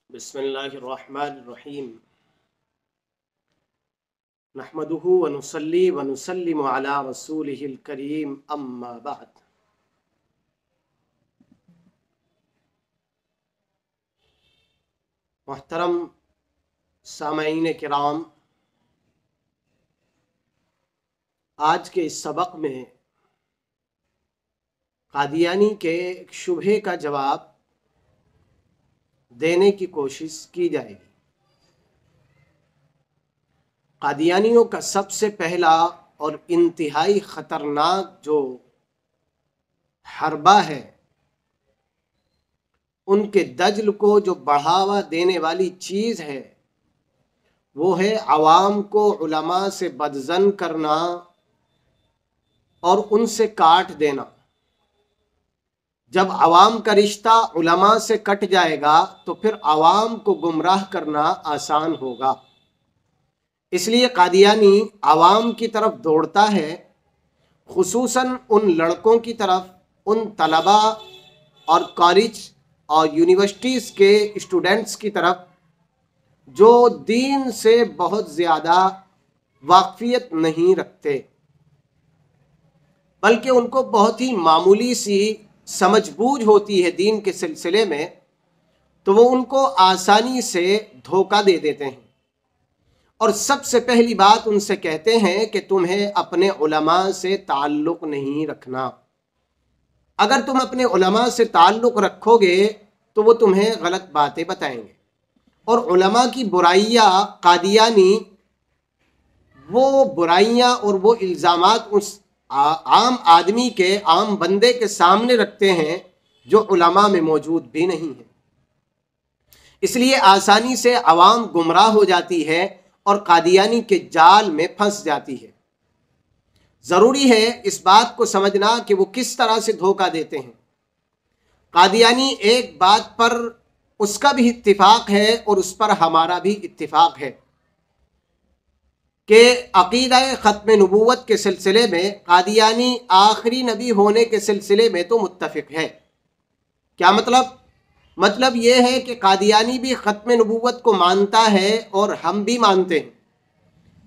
बिस्मिल्लाहिर्रहमानिर्रहीम नहमदुहु व नुसल्ली व नुसल्लिमु अला रसूलिहिल करीम अम्मा बाद। मुहतरम सामईन किराम, आज के इस सबक में कादियानी के एक शुबहे का जवाब देने की कोशिश की जाएगी। कादियानियों का सबसे पहला और इंतहाई ख़तरनाक जो हरबा है, उनके दज्ल को जो बढ़ावा देने वाली चीज़ है, वो है अवाम को उलमा से बदज़न करना और उनसे काट देना। जब अवाम का रिश्ता उलमा से कट जाएगा तो फिर अवाम को गुमराह करना आसान होगा। इसलिए कादियानी अवाम की तरफ दौड़ता है, खुसूसन उन लड़कों की तरफ, उन तलबा और कॉलेज और यूनिवर्सिटीज़ के स्टूडेंट्स की तरफ जो दीन से बहुत ज़्यादा वाक़फियत नहीं रखते, बल्कि उनको बहुत ही मामूली सी समझबूझ होती है दीन के सिलसिले में, तो वो उनको आसानी से धोखा दे देते हैं। और सबसे पहली बात उनसे कहते हैं कि तुम्हें अपने उलमा से ताल्लुक़ नहीं रखना। अगर तुम अपने उलमा से ताल्लुक़ रखोगे तो वो तुम्हें गलत बातें बताएंगे। और उलमा की बुराइयाँ कादियानी वो बुराइयाँ और वो इल्ज़ामात उस आम आदमी के, आम बंदे के सामने रखते हैं जो उलमा में मौजूद भी नहीं है। इसलिए आसानी से अवाम गुमराह हो जाती है और कादियानी के जाल में फंस जाती है। ज़रूरी है इस बात को समझना कि वो किस तरह से धोखा देते हैं। कादियानी एक बात पर उसका भी इत्तिफाक है और उस पर हमारा भी इत्तिफाक है कि अक़ीदा ख़त्म नबूवत के सिलसिले में कादियानी आखिरी नबी होने के सिलसिले में तो मुत्तफ़िक़ है। क्या मतलब? मतलब ये है कि कादियानी भी ख़त्म नबूवत को मानता है और हम भी मानते हैं,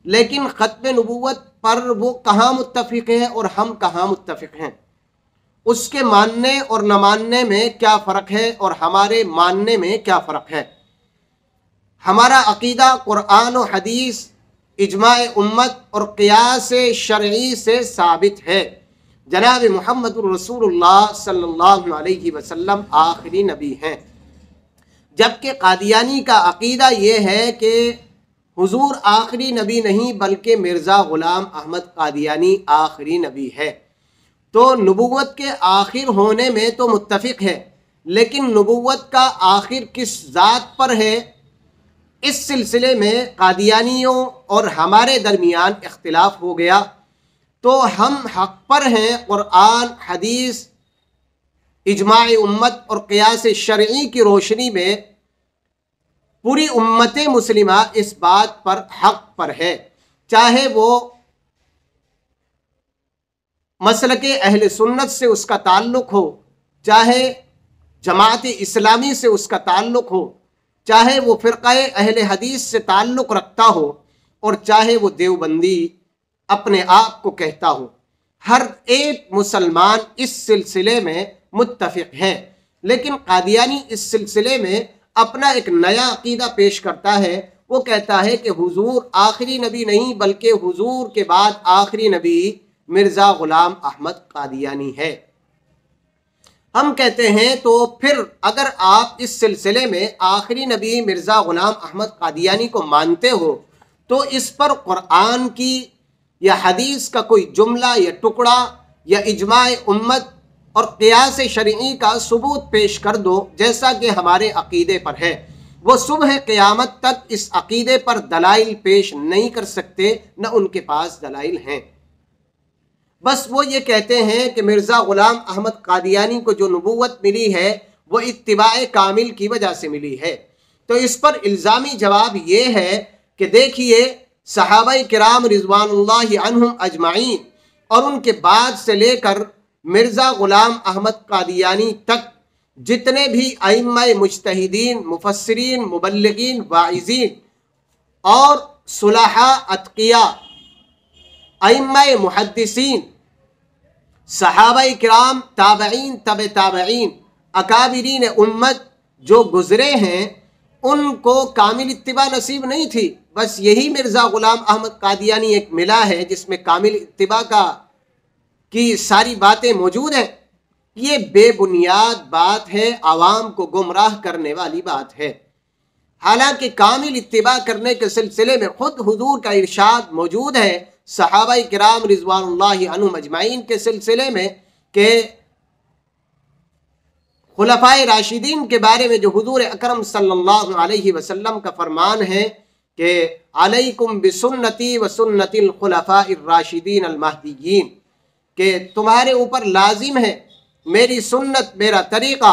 लेकिन ख़त्म नबूवत पर वो कहाँ मुत्तफ़िक़ है और हम कहाँ मुत्तफ़िक़ हैं। उसके मानने और न मानने में क्या फ़र्क है और हमारे मानने में क्या फ़र्क है। हमारा अक़ीदा कुरान और हदीस, इजमाए उम्मत और क़ियास शरई से साबित है। जनाब मुहम्मदुर रसूलुल्लाह सल्लल्लाहु अलैहि वसल्लम आखिरी नबी हैं, जबकि कादियानी का अक़ीदा ये है कि हुजूर आखिरी नबी नहीं बल्कि मिर्ज़ा ग़ुलाम अहमद कादियानी आखिरी नबी है। तो नबूवत के आखिर होने में तो मुत्तफ़िक़ है, लेकिन नबूवत का आखिर किस ज़ात पर है, इस सिलसिले में कादियानियों और हमारे दरमियान इख्तिलाफ हो गया। तो हम हक़ पर हैं। कुरान, हदीस, इजमाए उम्मत और क़ियास शरई की रोशनी में पूरी उम्मत मुस्लिमा इस बात पर हक़ पर है, चाहे वो मसलके अहले सुन्नत से उसका ताल्लुक़ हो, चाहे जमात इस्लामी से उसका ताल्लुक़ हो, चाहे वो फ़िरक़ाए अहले हदीस से ताल्लुक़ रखता हो और चाहे वो देवबंदी अपने आप को कहता हो। हर एक मुसलमान इस सिलसिले में मुत्तफ़िक़ है। लेकिन कादियानी इस सिलसिले में अपना एक नया अक़ीदा पेश करता है। वो कहता है कि हुजूर आखिरी नबी नहीं बल्कि हुजूर के बाद आखिरी नबी मिर्ज़ा ग़ुलाम अहमद कादियानी है। हम कहते हैं तो फिर अगर आप इस सिलसिले में आखिरी नबी मिर्ज़ा ग़ुलाम अहमद कादियानी को मानते हो तो इस पर कुरान की या हदीस का कोई जुमला या टुकड़ा या इजमाए उम्मत और क़ियास शरई का सबूत पेश कर दो, जैसा कि हमारे अक़ीदे पर है। वो सुबह क़यामत तक इस अक़ीदे पर दलाइल पेश नहीं कर सकते, न उनके पास दलाइल हैं। बस वो ये कहते हैं कि मिर्ज़ा ग़ुलाम अहमद कादियानी को जो नबूवत मिली है वो इत्तिबाए कामिल की वजह से मिली है। तो इस पर इल्ज़ामी जवाब ये है कि देखिए, सहाबाए किराम रिज़वानुल्लाहि अन्हुम अजमाइन और उनके बाद से लेकर मिर्ज़ा ग़ुलाम अहमद कादियानी तक जितने भी अइम्मा मुज्तहिदीन, मुफस्सिरीन, मुबल्लिगीन, वाइज़ीन और सुलहा, अतकिया, अइम्मा मुहद्दिसीन, सहाबाए किराम, ताबईन, तबे ताबईन, अकाबिरीन उम्मत जो गुजरे हैं, उनको कामिल इत्तिबा नसीब नहीं थी। बस यही मिर्ज़ा ग़ुलाम अहमद कादियानी एक मिला है जिसमें कामिल इत्तिबा की सारी बातें मौजूद हैं। ये बेबुनियाद बात है, आवाम को गुमराह करने वाली बात है। हालांकि कामिल इत्तिबा करने के सिलसिले में खुद हुजूर का इरशाद मौजूद है सहाबाए किराम रिज़वानुल्लाहि अन्हुम अजमाइन के सिलसिले में कि खुलफाए राशिदीन के बारे में जो हुजूर अकरम सल्लल्लाहु अलैहि वसल्लम का फरमान है कि अलैकुम बिसुन्नती व सुन्नतिल खुलफाइर राशिदीन अल महदीयीन, कि तुम्हारे ऊपर लाजिम है मेरी सुन्नत, मेरा तरीक़ा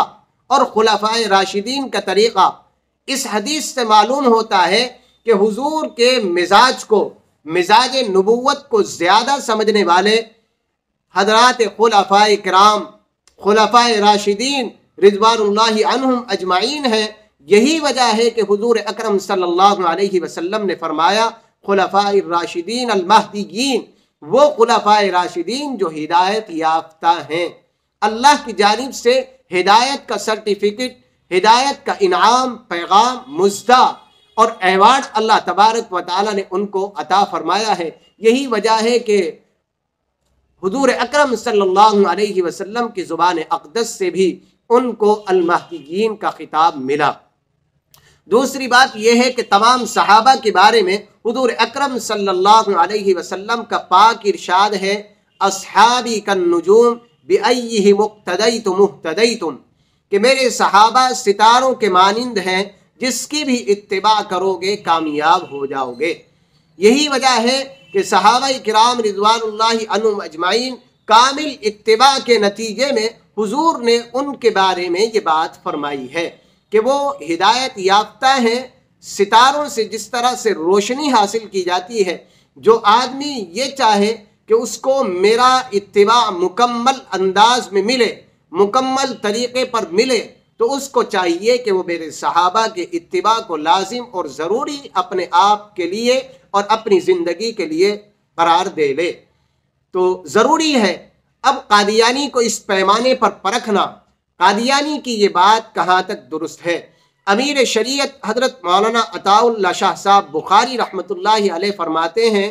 और खुलफाए राशिदीन का तरीक़ा। इस हदीस से मालूम होता है कि हुजूर के मिजाज को, मिजाज नबुव्वत को ज़्यादा समझने वाले हज़रात खुलफाए किराम, खुलफाए राशिदीन रिज़वानुल्लाहि अन्हुम अजमाइन हैं। यही वजह है कि हुजूर अकरम सल्लल्लाहु अलैहि वसल्लम ने फरमाया खुलफाए राशिदीन अल महदीयीन, वो खुलफाए राशिदीन जो हिदायत याफ्ता हैं। अल्लाह की जानिब से हिदायत का सर्टिफिकेट, हिदायत का इनाम, पैगाम, मुज़्दा और एवार्ड अल्लाह तबारक व तआला ने उनको अता फरमाया है। यही वजह है कि हुजूर अकरम सल्लल्लाहु अलैहि वसल्लम की ज़ुबान अक़दस से भी उनको अल महदीयीन का खिताब मिला। दूसरी बात यह है कि तमाम सहाबा के बारे में हुजूर अकरम सल्लल्लाहु अलैहि वसल्लम का पाक इरशाद है, अस्हाबी कन्नुजूम बिअय्यिहि मुक्तदैतुम मुहतदैतुम, कि मेरे सहाबा सितारों के मानिंद हैं, जिसकी भी इत्तिबा करोगे कामयाब हो जाओगे। यही वजह है कि सहाबाए किराम रिज़वानुल्लाहि अन्हुम अजमाइन कामिल इत्तिबा के नतीजे में हुजूर ने उनके बारे में ये बात फरमाई है कि वो हिदायत याफ्ता हैं। सितारों से जिस तरह से रोशनी हासिल की जाती है, जो आदमी ये चाहे कि उसको मेरा इत्तिबा मुकम्मल अंदाज में मिले, मुकम्मल तरीक़े पर मिले, तो उसको चाहिए कि वो मेरे सहाबा के इत्तिबा को लाजिम और ज़रूरी अपने आप के लिए और अपनी ज़िंदगी के लिए करार दे ले। तो ज़रूरी है अब कादियानी को इस पैमाने पर परखना, कादियानी की ये बात कहाँ तक दुरुस्त है। अमीर शरीयत हज़रत मौलाना अताउल्लाह शाह साहब बुखारी रहमतुल्लाहि अलैह फरमाते हैं,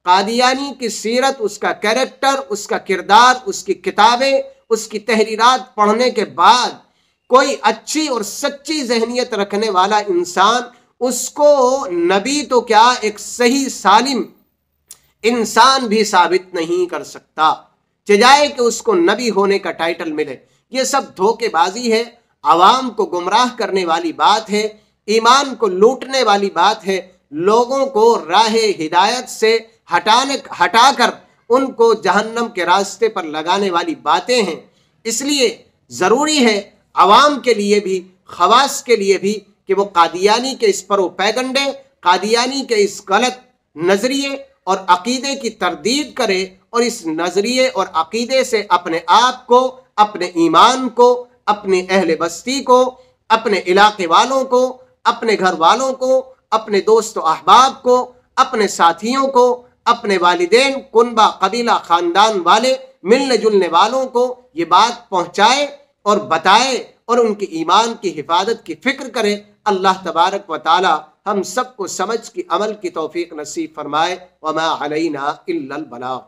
कादियानी की सीरत, उसका कैरेक्टर, उसका किरदार, उसकी किताबें, उसकी तहरीरात पढ़ने के बाद कोई अच्छी और सच्ची जहनियत रखने वाला इंसान उसको नबी तो क्या, एक सही सालिम इंसान भी साबित नहीं कर सकता, चाहे कि उसको नबी होने का टाइटल मिले। ये सब धोखेबाजी है, आवाम को गुमराह करने वाली बात है, ईमान को लूटने वाली बात है, लोगों को राह हिदायत से हटाकर उनको जहन्नम के रास्ते पर लगाने वाली बातें हैं। इसलिए ज़रूरी है आवाम के लिए भी, खवास के लिए भी, कि वो कादियानी के इस पैगंडे, कादियानी के इस गलत नज़रिए और अकीदे की तरदीद करे और इस नज़रिए और अकीदे से अपने आप को, अपने ईमान को, अपने अहले बस्ती को, अपने इलाके वालों को, अपने घर वालों को, अपने दोस्त अहबाब को, अपने साथियों को, अपने वालिदैन, कुनबा, कबीला, ख़ानदान वाले, मिलने जुलने वालों को ये बात पहुँचाए और बताए और उनके ईमान की हिफाजत की फ़िक्र करे। अल्लाह तबारक व ताला हम सबको समझ की अमल की तौफीक नसीब फरमाए। वमा अलैना इल्लल बलाग।